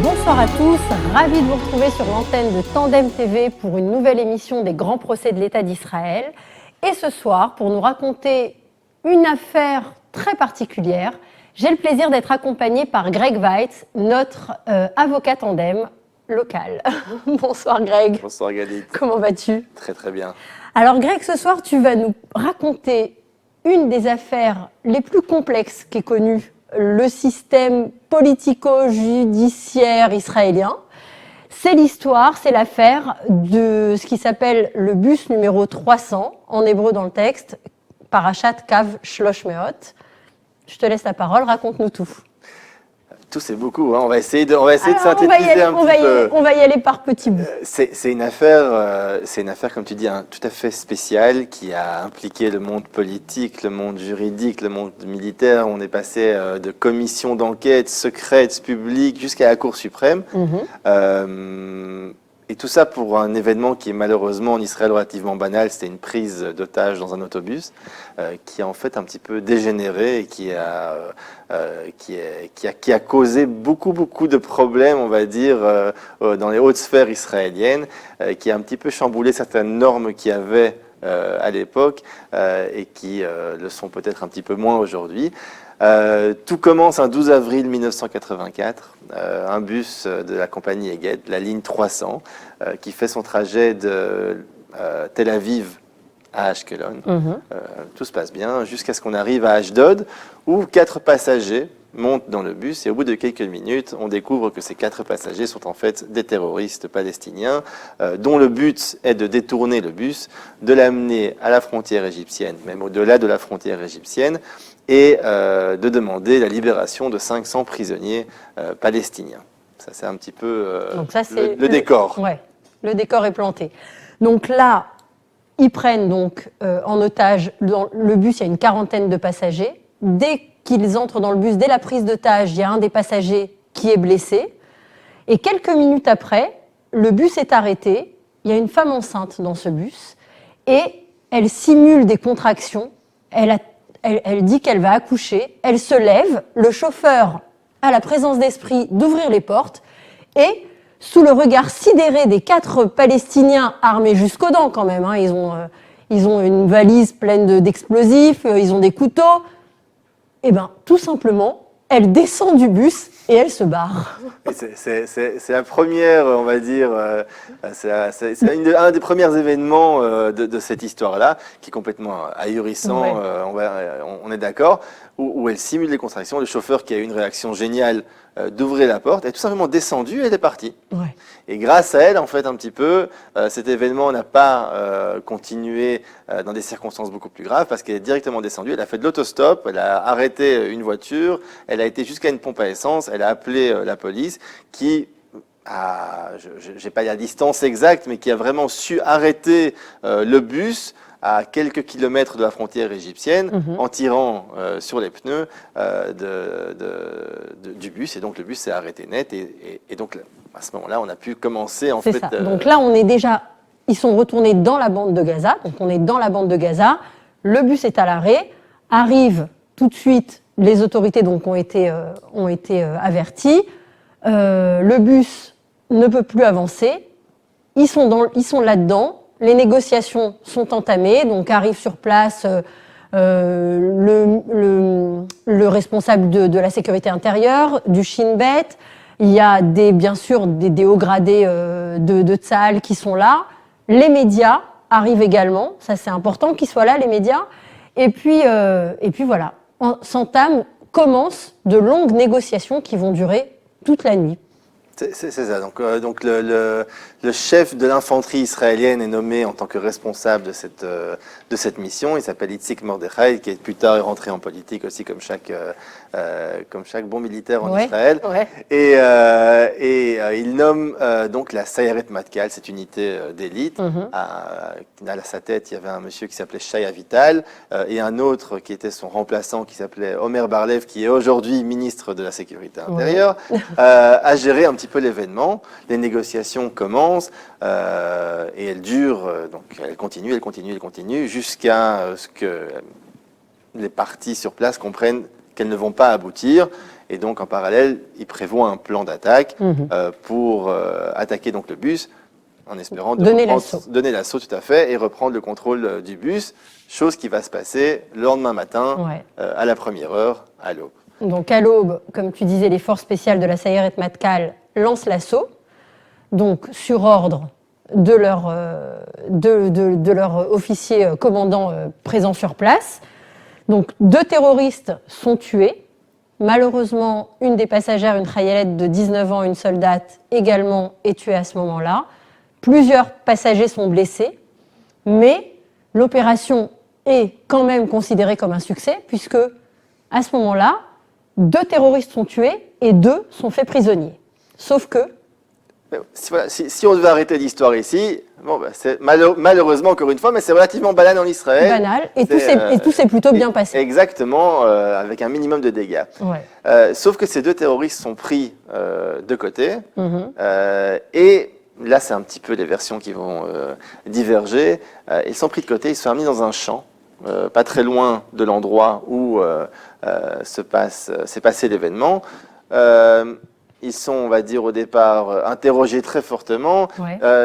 Bonsoir à tous, ravi de vous retrouver sur l'antenne de Tandem TV pour une nouvelle émission des grands procès de l'État d'Israël. Et ce soir, pour nous raconter une affaire très particulière, j'ai le plaisir d'être accompagnée par Greg Weitz, notre avocat tandem local. Bonsoir Greg. Bonsoir Galit. Comment vas-tu ? Très très bien. Alors Greg, ce soir, tu vas nous raconter une des affaires les plus complexes qu'ait connue le système politico-judiciaire israélien. C'est l'histoire, c'est l'affaire de ce qui s'appelle le bus numéro 300, en hébreu dans le texte, Parashat Kav Shlosh Meot. Je te laisse la parole, raconte-nous tout. Tout, c'est beaucoup, hein. On va essayer de synthétiser un petit peu. On va y aller par petits bouts. C'est une affaire, comme tu dis, hein, tout à fait spéciale qui a impliqué le monde politique, le monde juridique, le monde militaire. On est passé de commissions d'enquête secrètes, publiques, jusqu'à la Cour suprême. Et tout ça pour un événement qui est malheureusement en Israël relativement banal. C'était une prise d'otage dans un autobus qui a en fait un petit peu dégénéré et qui a causé beaucoup de problèmes, on va dire, dans les hautes sphères israéliennes, qui a un petit peu chamboulé certaines normes qu'il y avait à l'époque et qui le sont peut-être un petit peu moins aujourd'hui. Tout commence un 12 avril 1984, un bus de la compagnie Egged, la ligne 300, qui fait son trajet de Tel Aviv à Ashkelon. Tout se passe bien jusqu'à ce qu'on arrive à Ashdod, où 4 passagers montent dans le bus et au bout de quelques minutes, on découvre que ces 4 passagers sont en fait des terroristes palestiniens dont le but est de détourner le bus, de l'amener à la frontière égyptienne, même au-delà de la frontière égyptienne, et de demander la libération de 500 prisonniers palestiniens. Ça, c'est un petit peu Donc ça, le décor. Ouais, le décor est planté. Donc là, ils prennent donc en otage, dans le bus, il y a une quarantaine de passagers. Dès qu'ils entrent dans le bus, dès la prise d'otage, il y a un des passagers qui est blessé. Et quelques minutes après, le bus est arrêté. Il y a une femme enceinte dans ce bus et elle simule des contractions. Elle dit qu'elle va accoucher. Elle se lève. Le chauffeur a la présence d'esprit d'ouvrir les portes et, sous le regard sidéré des 4 Palestiniens armés jusqu'aux dents quand même, hein, ils ont une valise pleine d'explosifs, ils ont des couteaux. Eh bien, tout simplement, elle descend du bus et elle se barre. C'est la première, on va dire, c'est un des premiers événements de cette histoire-là, qui est complètement ahurissant, ouais. On est d'accord, où elle simule les contractions. Le chauffeur, qui a eu une réaction géniale d'ouvrir la porte, est tout simplement descendu et elle est partie. Ouais. Et grâce à elle, en fait, un petit peu, cet événement n'a pas continué dans des circonstances beaucoup plus graves, parce qu'elle est directement descendue, elle a fait de l'autostop, elle a arrêté une voiture, elle a été jusqu'à une pompe à essence, elle a appelé la police, qui je n'ai pas la distance exacte, mais qui a vraiment su arrêter le bus à quelques kilomètres de la frontière égyptienne, en tirant sur les pneus du bus, et donc le bus s'est arrêté net, et donc à ce moment-là, on a pu commencer en fait. Ça. Donc là, on est déjà, ils sont retournés dans la bande de Gaza, donc on est dans la bande de Gaza, le bus est à l'arrêt, arrivent tout de suite les autorités donc ont été averties, le bus ne peut plus avancer, ils sont là-dedans. Les négociations sont entamées, donc arrive sur place le responsable de la sécurité intérieure, du Shin Bet. Il y a bien sûr des hauts gradés de Tsahal qui sont là. Les médias arrivent également, ça c'est important qu'ils soient là, les médias. Et puis voilà, commencent de longues négociations qui vont durer toute la nuit. C'est ça. Donc le chef de l'infanterie israélienne est nommé en tant que responsable de cette mission. Il s'appelle Itzik Mordechai, qui plus tard est rentré en politique aussi, comme chaque comme chaque bon militaire en Ouais, Israël. ouais. Et il nomme donc la Sayeret Matkal, cette unité d'élite. À sa tête, il y avait un monsieur qui s'appelait Shai Avital et un autre qui était son remplaçant qui s'appelait Omer Barlev, qui est aujourd'hui ministre de la Sécurité intérieure, à gérer un petit peu l'événement. Les négociations commencent et elles durent, donc elles continuent jusqu'à ce que les parties sur place comprennent qu'elles ne vont pas aboutir. Et donc, en parallèle, il prévoit un plan d'attaque pour attaquer donc le bus, en espérant donner l'assaut tout à fait, et reprendre le contrôle du bus, chose qui va se passer le lendemain matin, à la première heure, à l'aube. Donc à l'aube, comme tu disais, les forces spéciales de la Sayeret Matkal lancent l'assaut, donc sur ordre de leur officier commandant présent sur place. Donc 2 terroristes sont tués. Malheureusement, une des passagères, une Khayelette de 19 ans, une soldate, également est tuée à ce moment-là. Plusieurs passagers sont blessés, mais l'opération est quand même considérée comme un succès, puisque à ce moment-là, 2 terroristes sont tués et 2 sont faits prisonniers. Sauf que... Si on devait arrêter l'histoire ici, bon, c'est malheureusement, encore une fois, mais c'est relativement banal en Israël. Banal, et tout s'est plutôt bien passé. Exactement, avec un minimum de dégâts. Sauf que ces 2 terroristes sont pris de côté, et là, c'est un petit peu les versions qui vont diverger. Ils sont pris de côté, ils sont mis dans un champ, pas très loin de l'endroit où s'est passé l'événement. Ils sont, on va dire, au départ, interrogés très fortement,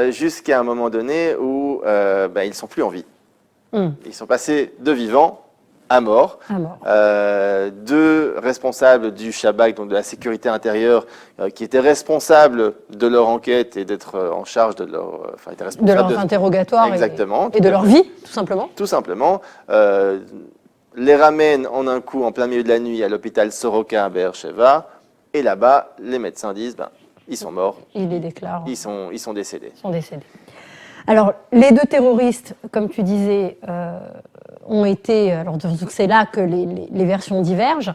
jusqu'à un moment donné où ils ne sont plus en vie. Ils sont passés de vivants à mort. 2 responsables du Shabak, donc de la sécurité intérieure, qui étaient responsables de leur enquête et d'être en charge de leur... de leur interrogatoire et de leur vie, tout simplement. Tout simplement. Les ramènent en un coup, en plein milieu de la nuit, à l'hôpital Soroka à Be'er Sheva. Et là-bas, les médecins disent, ils sont morts. Ils les déclarent. Ils sont décédés. Alors, les 2 terroristes, comme tu disais, ont été... Alors, donc c'est là que les versions divergent.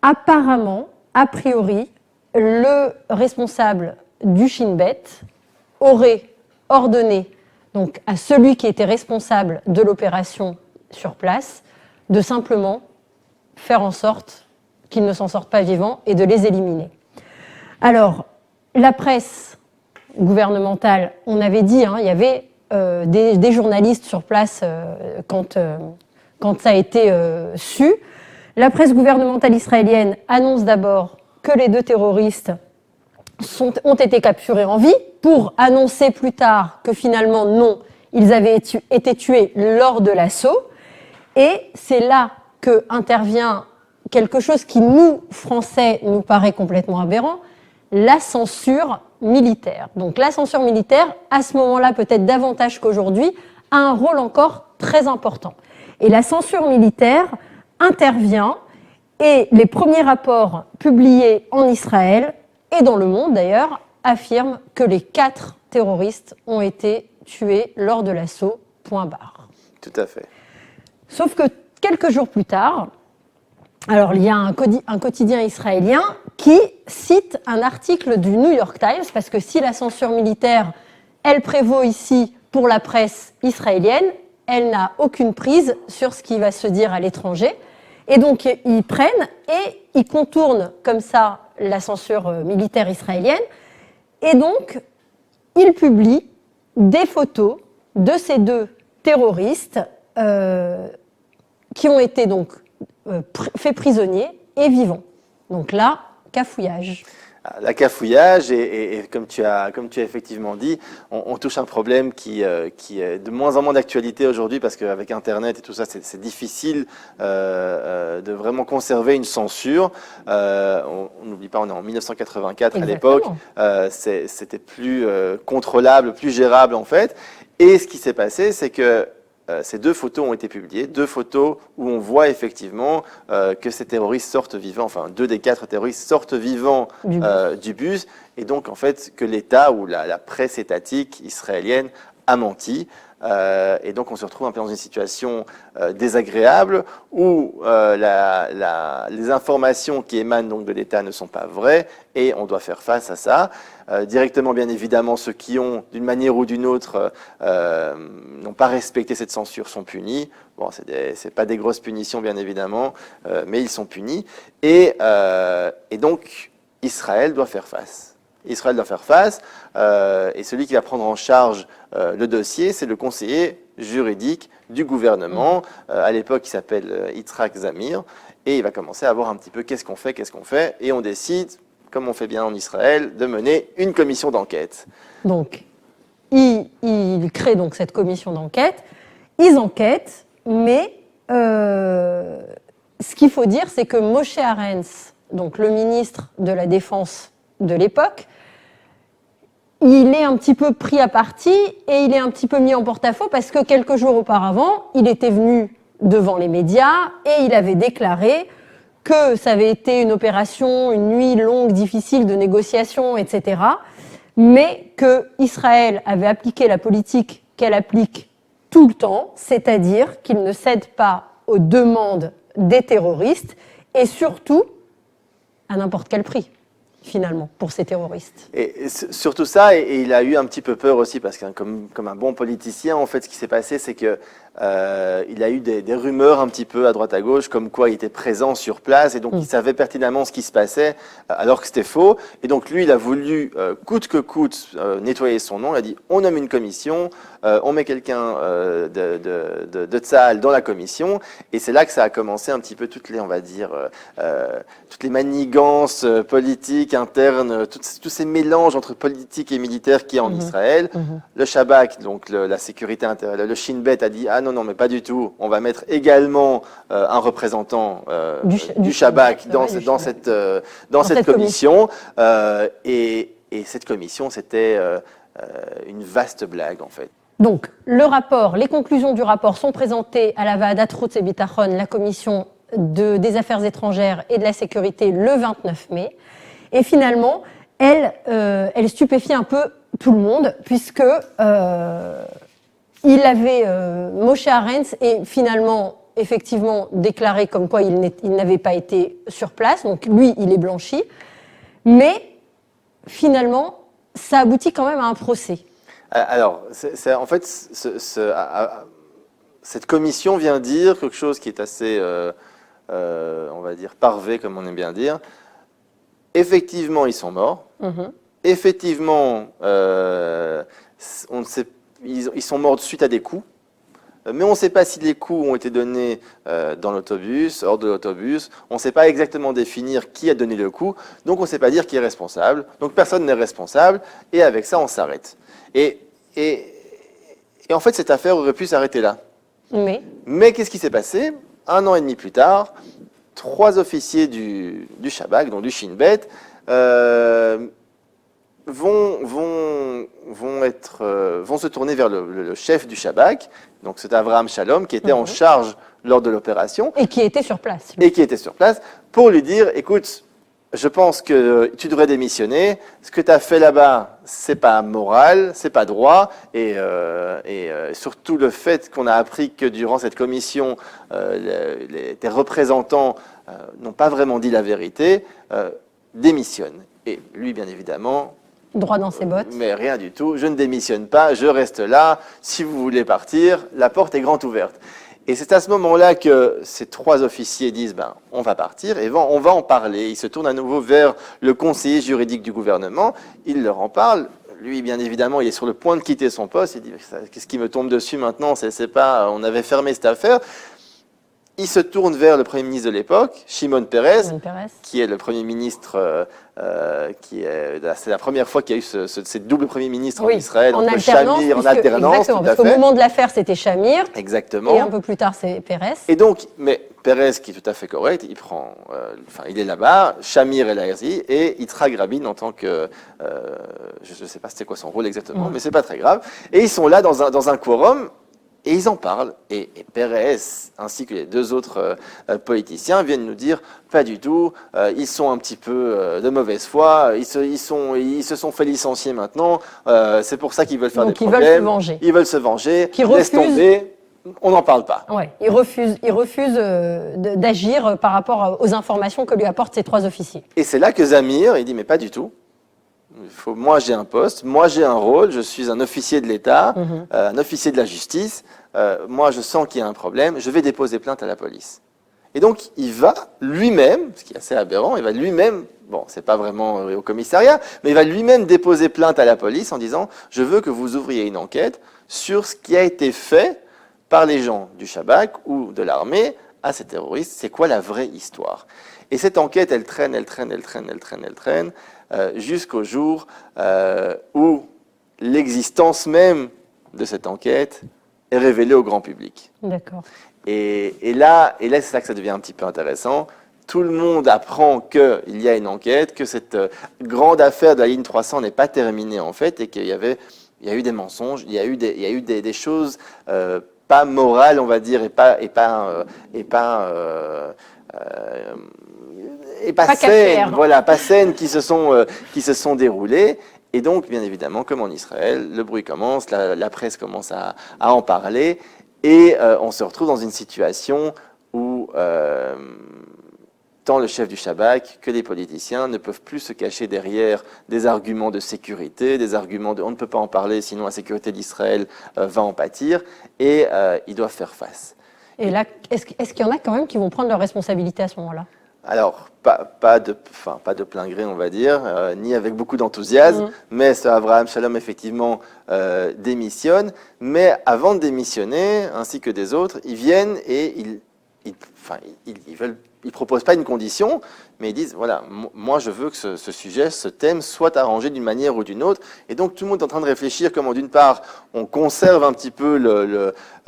Apparemment, a priori, le responsable du Shin Bet aurait ordonné donc, à celui qui était responsable de l'opération sur place de simplement faire en sorte qu'ils ne s'en sortent pas vivants et de les éliminer. Alors, la presse gouvernementale, on avait dit, il y avait des journalistes sur place quand ça a été su. La presse gouvernementale israélienne annonce d'abord que les 2 terroristes ont été capturés en vie, pour annoncer plus tard que finalement, non, ils avaient été tués lors de l'assaut. Et c'est là qu'intervient quelque chose qui, nous, Français, nous paraît complètement aberrant, la censure militaire. Donc la censure militaire, à ce moment-là, peut-être davantage qu'aujourd'hui, a un rôle encore très important. Et la censure militaire intervient, et les premiers rapports publiés en Israël, et dans le monde d'ailleurs, affirment que les 4 terroristes ont été tués lors de l'assaut, point barre. Tout à fait. Sauf que quelques jours plus tard, alors il y a un quotidien israélien qui cite un article du New York Times, parce que si la censure militaire, elle prévaut ici pour la presse israélienne, elle n'a aucune prise sur ce qui va se dire à l'étranger. Et donc ils prennent et ils contournent comme ça la censure militaire israélienne. Et donc ils publient des photos de ces 2 terroristes qui ont été donc faits prisonniers et vivants. Donc là, cafouillage. La cafouillage, et comme tu as effectivement dit, on touche un problème qui est de moins en moins d'actualité aujourd'hui, parce qu'avec Internet et tout ça, c'est difficile de vraiment conserver une censure. On n'oublie pas, on est en 1984 à l'époque, c'était plus contrôlable, plus gérable en fait. Et ce qui s'est passé, c'est que ces 2 photos ont été publiées, 2 photos où on voit effectivement que ces terroristes sortent vivants, enfin 2 des 4 terroristes sortent vivants du bus, et donc en fait que l'État ou la presse étatique israélienne a menti. Et donc, on se retrouve un peu dans une situation désagréable où les informations qui émanent donc de l'État ne sont pas vraies et on doit faire face à ça. Directement, bien évidemment, ceux qui ont, d'une manière ou d'une autre, n'ont pas respecté cette censure sont punis. Bon, c'est pas des grosses punitions, bien évidemment, mais ils sont punis. Et donc, Israël doit faire face. Israël doit faire face, et celui qui va prendre en charge le dossier, c'est le conseiller juridique du gouvernement. À l'époque, il s'appelle Yitzhak Zamir, et il va commencer à voir un petit peu qu'est-ce qu'on fait, et on décide, comme on fait bien en Israël, de mener une commission d'enquête. Donc, il crée donc cette commission d'enquête, ils enquêtent, mais ce qu'il faut dire, c'est que Moshe Arens, donc le ministre de la Défense de l'époque, il est un petit peu pris à partie et il est un petit peu mis en porte-à-faux parce que quelques jours auparavant, il était venu devant les médias et il avait déclaré que ça avait été une opération, une nuit longue, difficile de négociation, etc., mais que Israël avait appliqué la politique qu'elle applique tout le temps, c'est-à-dire qu'il ne cède pas aux demandes des terroristes et surtout à n'importe quel prix, finalement, pour ces terroristes. Et surtout ça, et il a eu un petit peu peur aussi, parce que comme un bon politicien, en fait, ce qui s'est passé, c'est que il a eu des rumeurs un petit peu à droite à gauche, comme quoi il était présent sur place, et donc il savait pertinemment ce qui se passait, alors que c'était faux. Et donc lui, il a voulu, coûte que coûte, nettoyer son nom. Il a dit, on nomme une commission, on met quelqu'un de Tsahal dans la commission, et c'est là que ça a commencé un petit peu toutes les, on va dire, toutes les manigances politiques internes, tous ces mélanges entre politique et militaire qu'il y a en Israël. Le Shabak, donc la sécurité intérieure, le Shin Bet a dit, ah non, mais pas du tout, on va mettre également un représentant du Shabak dans cette commission. Et cette commission, c'était une vaste blague, en fait. Donc, le rapport, les conclusions du rapport sont présentées à la Va'adat Chutz et Bitachon, la commission des affaires étrangères et de la sécurité, le 29 mai. Et finalement, elle stupéfie un peu tout le monde, puisque il avait Moshe Arens et finalement effectivement déclaré comme quoi il n'avait pas été sur place, donc lui il est blanchi, mais finalement ça aboutit quand même à un procès. Alors, en fait, cette commission vient dire quelque chose qui est assez, on va dire, parvé, comme on aime bien dire. Effectivement, ils sont morts. Effectivement, on ne sait, ils sont morts suite à des coups. Mais on ne sait pas si les coups ont été donnés dans l'autobus, hors de l'autobus. On ne sait pas exactement définir qui a donné le coup. Donc on ne sait pas dire qui est responsable. Donc personne n'est responsable. Et avec ça, on s'arrête. Et en fait, cette affaire aurait pu s'arrêter là. Mais qu'est-ce qui s'est passé? 1 an et demi plus tard, 3 officiers du Shabak, donc du Shin Bet, vont se tourner vers le chef du Shabak, donc c'est Avraham Shalom, qui était en charge lors de l'opération. Et qui était sur place. Et qui était sur place, pour lui dire, écoute, je pense que tu devrais démissionner, ce que tu as fait là-bas, c'est pas moral, c'est pas droit, et surtout le fait qu'on a appris que durant cette commission, tes représentants n'ont pas vraiment dit la vérité, démissionne. Et lui, bien évidemment... Droit dans ses bottes. Mais rien du tout, je ne démissionne pas, je reste là. Si vous voulez partir, la porte est grande ouverte. Et c'est à ce moment-là que ces 3 officiers disent on va partir et on va en parler. Ils se tournent à nouveau vers le conseiller juridique du gouvernement, il leur en parle. Lui, bien évidemment, il est sur le point de quitter son poste. Il dit qu'est-ce qui me tombe dessus maintenant? C'est pas, on avait fermé cette affaire. Il se tourne vers le Premier ministre de l'époque, Shimon Peres, qui est le Premier ministre, c'est la première fois qu'il y a eu cette double Premier ministre en Israël, entre Shamir en alternance. Exactement, parce qu'au moment de l'affaire, c'était Shamir. Exactement. Et un peu plus tard, c'est Peres. Et donc, mais Peres, qui est tout à fait correct, il est là-bas, Shamir est là et Yitzhak Rabin en tant que, je ne sais pas c'était quoi son rôle exactement, mais c'est pas très grave. Et ils sont là dans un quorum. Et ils en parlent, et Pérez, ainsi que les deux autres politiciens, viennent nous dire, pas du tout, ils sont un petit peu de mauvaise foi, ils se sont fait licencier maintenant, c'est pour ça qu'ils veulent faire Donc, des ils problèmes. veulent se venger. Ils veulent se venger, Qui laisse refusent- tomber, on n'en parle pas. Ouais, il refuse d'agir par rapport aux informations que lui apportent ces 3 officiers. Et c'est là que Zamir, il dit, mais pas du tout. Moi, j'ai un poste, moi, j'ai un rôle, je suis un officier de l'État, un officier de la justice. Moi, je sens qu'il y a un problème, je vais déposer plainte à la police. Et donc, il va lui-même, ce qui est assez aberrant, il va lui-même, bon, c'est pas vraiment au commissariat, mais il va lui-même déposer plainte à la police en disant, je veux que vous ouvriez une enquête sur ce qui a été fait par les gens du Shabak ou de l'armée à ces terroristes. C'est quoi la vraie histoire? Et cette enquête, elle traîne, jusqu'au jour où l'existence même de cette enquête est révélée au grand public. D'accord. Et là, c'est là que ça devient un petit peu intéressant. Tout le monde apprend qu'il y a une enquête, que cette grande affaire de la ligne 300 n'est pas terminée en fait, et qu'il y a eu des mensonges, il y a eu des choses pas morales, on va dire, et pas saines, voilà, pas saines qui se sont déroulées. Et donc, bien évidemment, comme en Israël, le bruit commence, la presse commence à en parler, et on se retrouve dans une situation où tant le chef du Shabak que les politiciens ne peuvent plus se cacher derrière des arguments de sécurité, des arguments de on ne peut pas en parler, sinon la sécurité d'Israël va en pâtir, et ils doivent faire face. Et là, est-ce qu'il y en a quand même qui vont prendre leurs responsabilités à ce moment-là? Alors, pas de plein gré, on va dire, ni avec beaucoup d'enthousiasme, mais ce Abraham Shalom, effectivement, démissionne. Mais avant de démissionner, ainsi que des autres, ils viennent et ils proposent pas une condition, mais ils disent, voilà, moi je veux que ce sujet, ce thème soit arrangé d'une manière ou d'une autre. Et donc tout le monde est en train de réfléchir comment d'une part on conserve un petit peu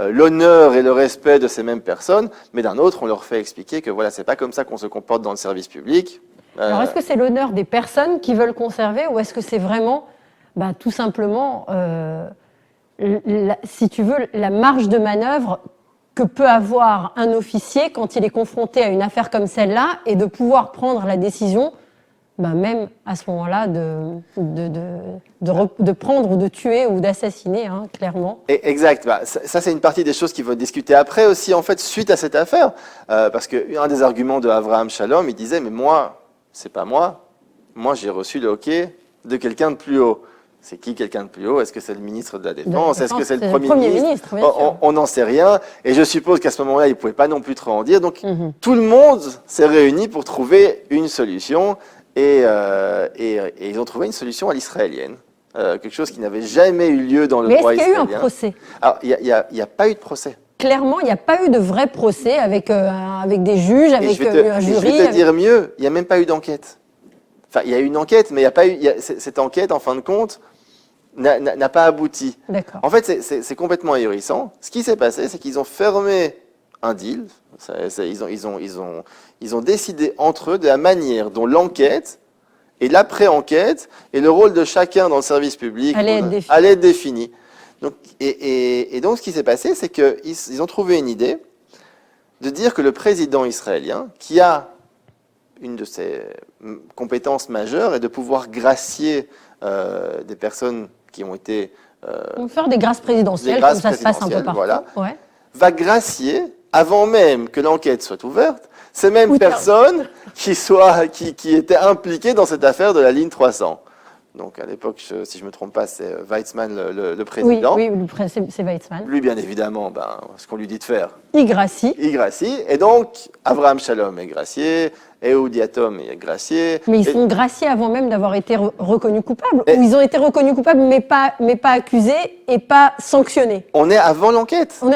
l'honneur et le respect de ces mêmes personnes, mais d'un autre on leur fait expliquer que voilà, c'est pas comme ça qu'on se comporte dans le service public. Alors est-ce que c'est l'honneur des personnes qui veulent conserver, ou est-ce que c'est vraiment, tout simplement, si tu veux, la marge de manœuvre que peut avoir un officier quand il est confronté à une affaire comme celle-là, et de pouvoir prendre la décision, même à ce moment-là, de prendre ou de tuer ou d'assassiner, clairement. Exact. Ça, c'est une partie des choses qu'il faut discuter après aussi, en fait, suite à cette affaire. Parce qu'un des arguments de Abraham Shalom, il disait, mais moi, c'est pas moi. Moi, j'ai reçu le hockey de quelqu'un de plus haut. C'est qui quelqu'un de plus haut? Est-ce que c'est le ministre de la Défense? Est-ce que c'est le Premier ministre? On n'en sait rien. Et je suppose qu'à ce moment-là, il ne pouvait pas non plus trop en dire. Donc, tout le monde s'est réuni pour trouver une solution. Et ils ont trouvé une solution à l'israélienne. Quelque chose qui n'avait jamais eu lieu dans le droit israélien. Mais est-ce qu'il y a eu un procès? Alors, il n'y a pas eu de procès. Clairement, il n'y a pas eu de vrai procès avec des juges, avec un jury. Je vais te dire mieux, il n'y a même pas eu d'enquête. Enfin, il y a eu une enquête, mais cette enquête, en fin de compte, n'a pas abouti. D'accord. En fait, c'est complètement ahurissant. Ce qui s'est passé, c'est qu'ils ont fermé un deal. Ils ont décidé entre eux de la manière dont l'enquête et l'après-enquête et le rôle de chacun dans le service public allait être défini. Donc, et donc, ce qui s'est passé, c'est qu'ils ont trouvé une idée de dire que le président israélien, qui a une de ses compétences majeures est de pouvoir gracier des personnes qui ont été... On va faire des grâces présidentielles, comme ça se passe un peu partout. Voilà, va gracier, avant même que l'enquête soit ouverte, ces mêmes personnes qui étaient impliquées dans cette affaire de la ligne 300. Donc à l'époque, si je ne me trompe pas, c'est Weizmann le président. Oui, c'est Weizmann. Lui, bien évidemment, ce qu'on lui dit de faire. Il gracie. Et donc, Abraham Shalom est gracié, Ehud Yatom est gracié. Mais ils sont graciés avant même d'avoir été reconnus coupables. Ou ils ont été reconnus coupables, mais pas accusés et pas sanctionnés. On est avant l'enquête. On est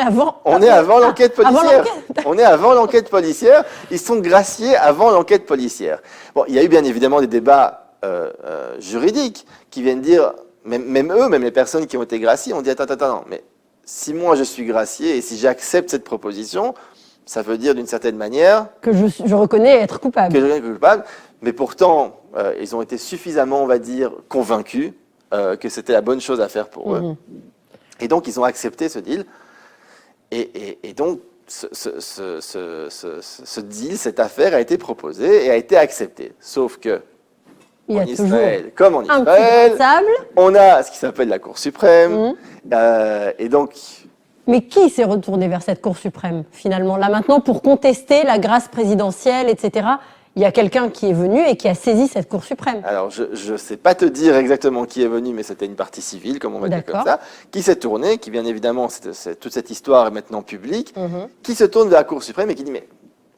avant l'enquête policière. On est avant l'enquête policière. Ils sont graciés avant l'enquête policière. Bon, il y a eu bien évidemment des débats juridiques qui viennent dire, même les personnes qui ont été graciées, ont dit attends, mais si moi je suis gracié et si j'accepte cette proposition, ça veut dire d'une certaine manière que je reconnais être coupable. Mais pourtant, ils ont été suffisamment, on va dire, convaincus que c'était la bonne chose à faire pour eux. Et donc, ils ont accepté ce deal. Et donc, ce deal, cette affaire a été proposée et a été acceptée. Sauf que, Il y a en toujours Israël, comme en un petit Israël, grain de sable. on a ce qui s'appelle la Cour suprême. Et donc, Mais qui s'est retourné vers cette Cour suprême, finalement, là maintenant, pour contester la grâce présidentielle, etc. Il y a quelqu'un qui est venu et qui a saisi cette Cour suprême. alors, je ne sais pas te dire exactement qui est venu, mais c'était une partie civile, comme on va dire comme D'accord. ça, qui s'est tournée, qui bien évidemment, toute cette histoire est maintenant publique, qui se tourne vers la Cour suprême et qui dit, mais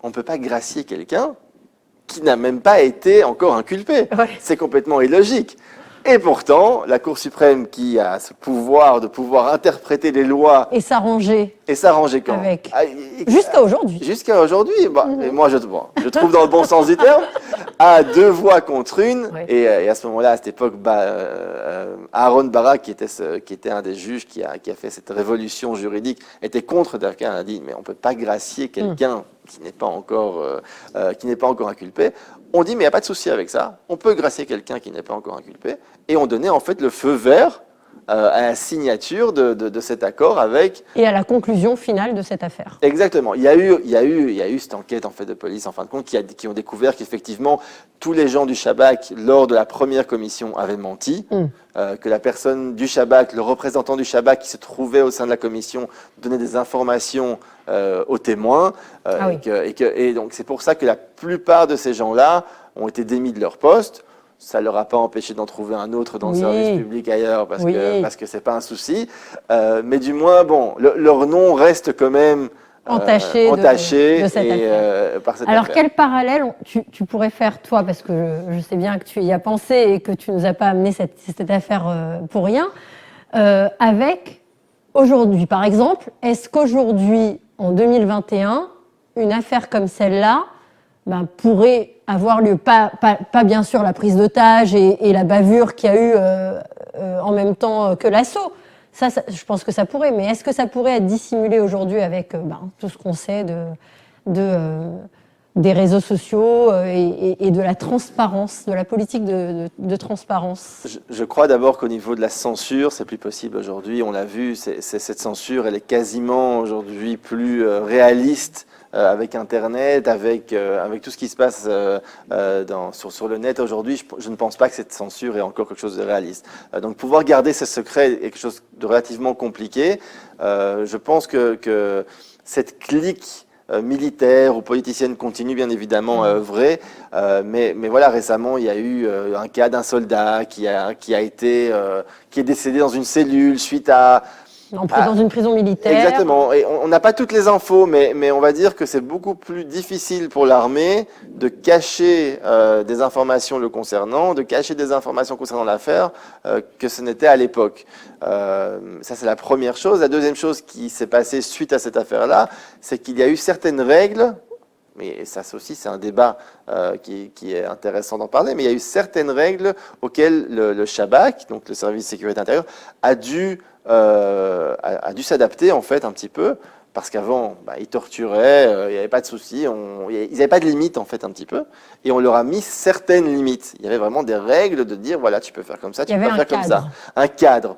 on ne peut pas gracier quelqu'un qui n'a même pas été encore inculpé. Ouais. C'est complètement illogique. Et pourtant, la Cour suprême qui a ce pouvoir de pouvoir interpréter les lois Et s'arranger et s'arranger quand avec. Ah, Jusqu'à aujourd'hui. Jusqu'à aujourd'hui, bah, et moi je trouve dans le bon sens du terme, à 2 voix contre une. Ouais. Et à ce moment-là, à cette époque, Aaron Barak, qui était un des juges qui a fait cette révolution juridique, était contre Darkin. Il a dit, mais on ne peut pas gracier quelqu'un qui n'est pas encore inculpé. On dit, mais il n'y a pas de souci avec ça. On peut gracier quelqu'un qui n'est pas encore inculpé. Et on donnait en fait le feu vert à la signature de cet accord avec. Et à la conclusion finale de cette affaire. Exactement. Il y a eu cette enquête en fait de police en fin de compte qui ont découvert qu'effectivement tous les gens du Shabak lors de la première commission avaient menti, que la personne du Shabak, le représentant du Shabak qui se trouvait au sein de la commission donnait des informations aux témoins Oui. et donc c'est pour ça que la plupart de ces gens-là ont été démis de leur poste. Ça ne leur a pas empêché d'en trouver un autre dans le service public ailleurs parce que c'est pas un souci. Mais du moins, bon, leur nom reste quand même Entaché de cette affaire. par cette Alors, affaire. quel parallèle tu pourrais faire, toi, parce que je sais bien que tu y as pensé et que tu nous as pas amené cette affaire pour rien, avec aujourd'hui, par exemple, est-ce qu'aujourd'hui, en 2021, une affaire comme celle-là pourrait avoir lieu, pas bien sûr la prise d'otage et la bavure qu'il y a eu en même temps que l'assaut. Ça, je pense que ça pourrait, mais est-ce que ça pourrait être dissimulé aujourd'hui avec tout ce qu'on sait des réseaux sociaux et de la transparence, de la politique de transparence? Je crois d'abord qu'au niveau de la censure, c'est plus possible aujourd'hui. On l'a vu, cette censure, elle est quasiment aujourd'hui plus réaliste avec Internet, avec tout ce qui se passe sur le net aujourd'hui. Je ne pense pas que cette censure est encore quelque chose de réaliste. Donc pouvoir garder ce secret est quelque chose de relativement compliqué. Je pense que cette clique militaire ou politicienne continue bien évidemment à œuvrer, mais voilà, récemment il y a eu un cas d'un soldat qui est décédé dans une cellule suite à dans une prison militaire. Exactement. Et on n'a pas toutes les infos, mais on va dire que c'est beaucoup plus difficile pour l'armée de cacher des informations le concernant, de cacher des informations concernant l'affaire que ce n'était à l'époque. Ça, c'est la première chose. La deuxième chose qui s'est passée suite à cette affaire-là, c'est qu'il y a eu certaines règles, mais ça aussi c'est un débat qui est intéressant d'en parler, mais il y a eu certaines règles auxquelles le Shabak, donc le service de sécurité intérieure, a dû s'adapter en fait un petit peu, parce qu'avant ils torturaient, il n'y avait pas de souci, ils n'avaient pas de limite en fait un petit peu, et on leur a mis certaines limites. Il y avait vraiment des règles de dire voilà, tu peux faire comme ça, tu peux pas faire comme ça, un cadre.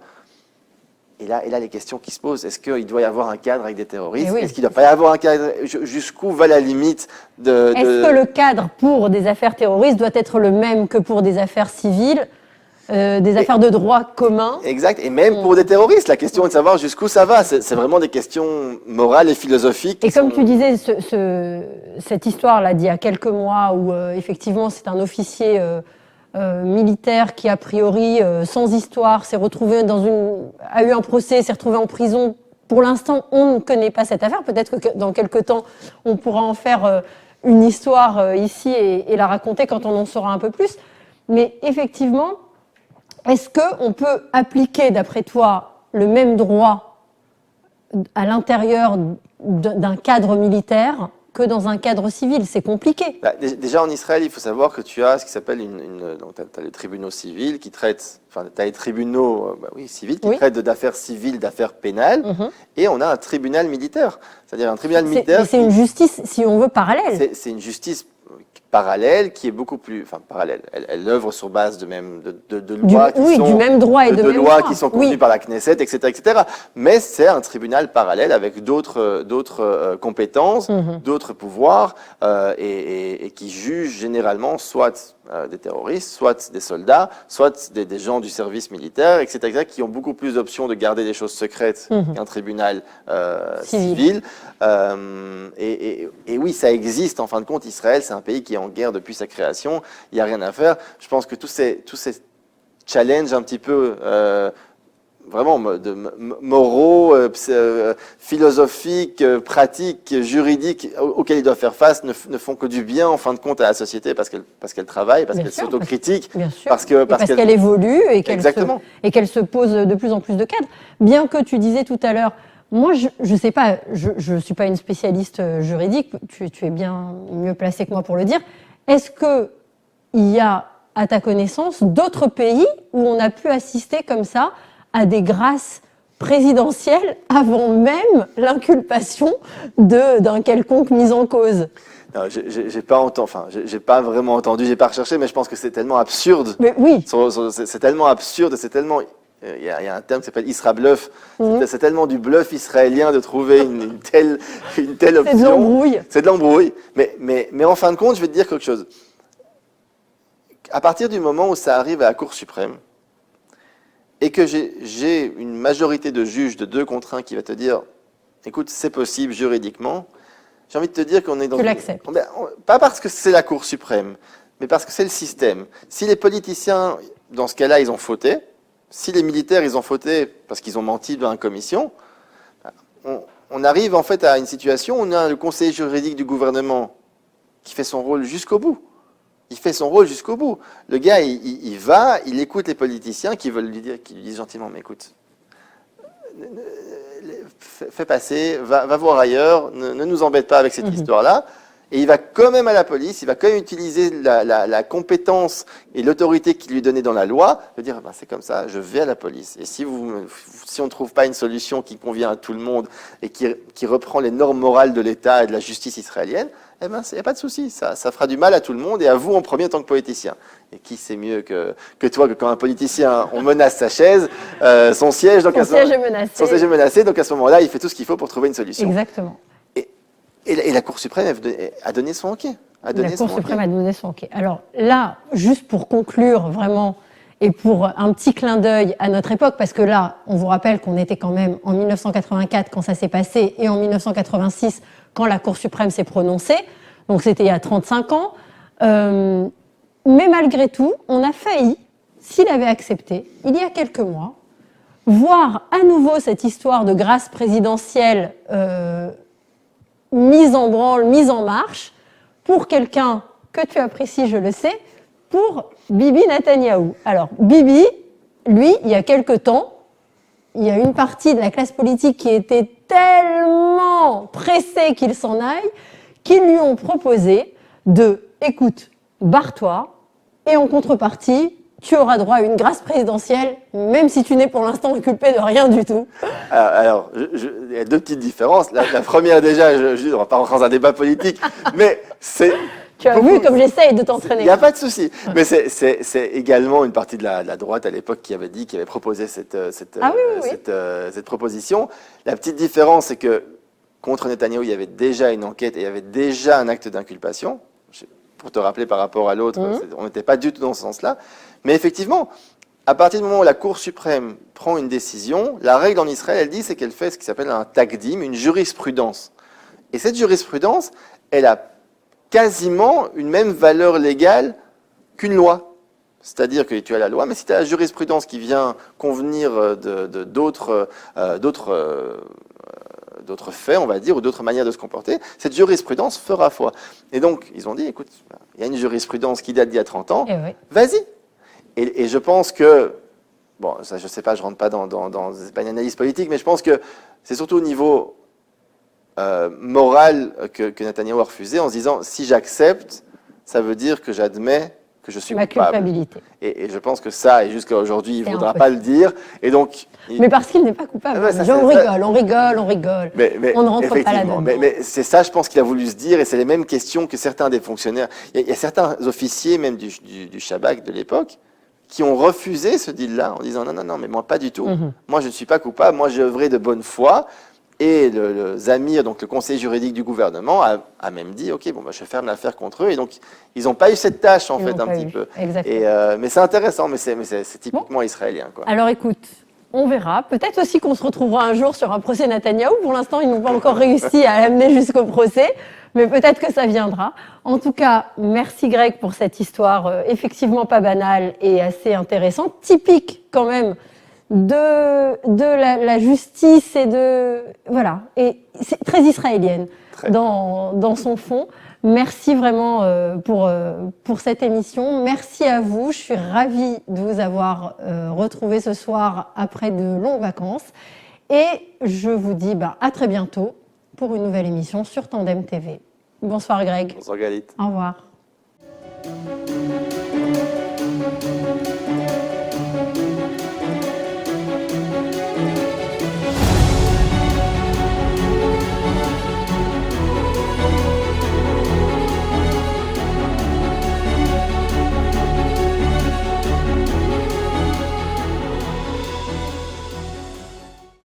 Et là, les questions qui se posent, est-ce qu'il doit y avoir un cadre avec des terroristes? Est-ce qu'il ne doit pas y avoir un cadre? Jusqu'où va la limite Est-ce que le cadre pour des affaires terroristes doit être le même que pour des affaires civiles, des affaires de droit commun? Exact. Et même pour des terroristes, la question est de savoir jusqu'où ça va. C'est vraiment des questions morales et philosophiques. Et comme tu disais, cette histoire-là d'il y a quelques mois où effectivement c'est un officier militaire qui a priori sans histoire s'est retrouvé a eu un procès, s'est retrouvé en prison. Pour l'instant, on ne connaît pas cette affaire. Peut-être que dans quelques temps, on pourra en faire une histoire ici et la raconter quand on en saura un peu plus. Mais effectivement, est-ce qu'on peut appliquer, d'après toi, le même droit à l'intérieur d'un cadre militaire que dans un cadre civil? C'est compliqué. Déjà en Israël, il faut savoir que tu as ce qui s'appelle donc tu as les tribunaux civils qui traitent, enfin tu as les tribunaux civils qui traitent d'affaires civiles, d'affaires pénales, et on a un tribunal militaire. C'est-à-dire un tribunal militaire. C'est une justice, si on veut, parallèle. C'est une justice parallèle qui est beaucoup plus, enfin parallèle. Elle œuvre sur base de lois du même droit et de même lois droit. qui sont contenues par la Knesset, etc., etc. Mais c'est un tribunal parallèle avec d'autres compétences, d'autres pouvoirs et qui juge généralement soit des terroristes, soit des soldats, soit des gens du service militaire, etc., qui ont beaucoup plus d'options de garder des choses secrètes qu'un tribunal civil. Et oui, ça existe. En fin de compte, Israël, c'est un pays qui est en guerre depuis sa création. Il n'y a rien à faire. Je pense que tous ces challenges un petit peu vraiment moraux, philosophiques, pratiques, juridiques auxquels ils doivent faire face ne font que du bien en fin de compte à la société parce qu'elle travaille, parce qu'elle s'autocritique, parce qu'elle évolue et qu'elle se pose de plus en plus de cadres. Bien que tu disais tout à l'heure, moi je sais pas, je suis pas une spécialiste juridique, tu es bien mieux placée que moi pour le dire. Est-ce que il y a, à ta connaissance, d'autres pays où on a pu assister comme ça à des grâces présidentielles avant même l'inculpation d'un quelconque mise en cause? Non, j'ai pas vraiment entendu, j'ai pas recherché, mais je pense que c'est tellement absurde. Mais oui. C'est tellement absurde, c'est tellement. Il y a un terme qui s'appelle Isra-bluff. C'est tellement du bluff israélien de trouver une telle option. C'est de l'embrouille. C'est de l'embrouille. Mais en fin de compte, je vais te dire quelque chose. À partir du moment où ça arrive à la Cour suprême, et que j'ai une majorité de juges de 2 contre 1 qui va te dire, écoute, c'est possible juridiquement, j'ai envie de te dire qu'on est dans... Tu l'acceptes. Pas parce que c'est la Cour suprême, mais parce que c'est le système. Si les politiciens, dans ce cas-là, ils ont fauté, si les militaires, ils ont fauté parce qu'ils ont menti devant une commission, on arrive en fait à une situation où on a le conseiller juridique du gouvernement qui fait son rôle jusqu'au bout. Il fait son rôle jusqu'au bout. Le gars, il va, il écoute les politiciens qui veulent lui dire, qui lui disent gentiment, mais écoute, fais passer, va voir ailleurs, ne nous embête pas avec cette histoire-là. Et il va quand même à la police, il va quand même utiliser la compétence et l'autorité qui lui est donnée dans la loi, de dire, ben, c'est comme ça, je vais à la police. Et si on ne trouve pas une solution qui convient à tout le monde et qui reprend les normes morales de l'État et de la justice israélienne, eh ben, il n'y a pas de souci, ça fera du mal à tout le monde et à vous en premier en tant que politicien. Et qui c'est mieux que toi, que quand un politicien, on menace sa chaise, son siège, donc son siège est menacé, donc à ce moment-là, il fait tout ce qu'il faut pour trouver une solution. Exactement. Et la Cour suprême a donné son OK. La Cour suprême a donné son OK. Alors là, juste pour conclure vraiment, et pour un petit clin d'œil à notre époque, parce que là, on vous rappelle qu'on était quand même en 1984 quand ça s'est passé, et en 1986 quand la Cour suprême s'est prononcée, donc c'était il y a 35 ans, mais malgré tout, on a failli, s'il avait accepté, il y a quelques mois, voir à nouveau cette histoire de grâce présidentielle mise en branle, mise en marche, pour quelqu'un que tu apprécies, je le sais, pour Bibi Netanyahou. Alors, Bibi, lui, il y a quelque temps, il y a une partie de la classe politique qui était tellement pressée qu'il s'en aille, qu'ils lui ont proposé écoute, barre-toi, et en contrepartie, tu auras droit à une grâce présidentielle, même si tu n'es pour l'instant inculpé de rien du tout. Alors, il y a 2 petites différences. La première, déjà, on ne va pas rentrer dans un débat politique, mais c'est... Tu as vu comme j'essaye de t'entraîner. Il n'y a pas de souci. Mais c'est également une partie de la droite à l'époque qui avait proposé cette proposition. La petite différence, c'est que contre Netanyahou, il y avait déjà une enquête et il y avait déjà un acte d'inculpation. Pour te rappeler par rapport à l'autre, on n'était pas du tout dans ce sens-là. Mais effectivement, à partir du moment où la Cour suprême prend une décision, la règle en Israël, elle dit, c'est qu'elle fait ce qui s'appelle un takdim, une jurisprudence. Et cette jurisprudence, elle a quasiment une même valeur légale qu'une loi. C'est-à-dire que tu as la loi, mais si tu as la jurisprudence qui vient convenir d'autres faits, on va dire, ou d'autres manières de se comporter, cette jurisprudence fera foi. Et donc, ils ont dit, écoute, il y a une jurisprudence qui date d'il y a 30 ans, vas-y. Et je pense que, bon, ça, je ne sais pas, je ne rentre pas c'est pas une analyse politique, mais je pense que c'est surtout au niveau moral que Netanyahou a refusé, en se disant, si j'accepte, ça veut dire que j'admets que je suis Ma coupable. culpabilité. Et je pense que ça, et jusqu'à aujourd'hui, il ne C'est voudra impossible. pas le dire. Et donc, Mais parce qu'il n'est pas coupable. Ouais, ça, on c'est- rigole, on rigole, on rigole. On ne rentre pas effectivement, là-dedans. mais c'est ça, je pense qu'il a voulu se dire, et c'est les mêmes questions que certains des fonctionnaires. Il y a certains officiers, même du Shabak de l'époque, qui ont refusé ce deal-là en disant non, mais moi pas du tout. Moi je ne suis pas coupable, moi j'ai œuvré de bonne foi. Et le Zamir, donc le conseil juridique du gouvernement, a même dit ok, bon, bah, je ferme l'affaire contre eux. Et donc ils n'ont pas eu cette tâche en Ils fait l'ont un pas petit eu. peu. Exactement. Mais c'est intéressant, mais c'est typiquement israélien, quoi. Alors écoute, on verra. Peut-être aussi qu'on se retrouvera un jour sur un procès Netanyahou. Pour l'instant, ils n'ont pas encore réussi à l'amener jusqu'au procès, mais peut-être que ça viendra. En tout cas, merci Greg pour cette histoire effectivement pas banale et assez intéressante, typique quand même de la justice et de... Voilà, et c'est très israélienne Très. dans son fond. Merci vraiment pour cette émission. Merci à vous. Je suis ravie de vous avoir retrouvé ce soir après de longues vacances. Et je vous dis à très bientôt pour une nouvelle émission sur Tandem TV. Bonsoir Greg. Bonsoir Galit. Au revoir.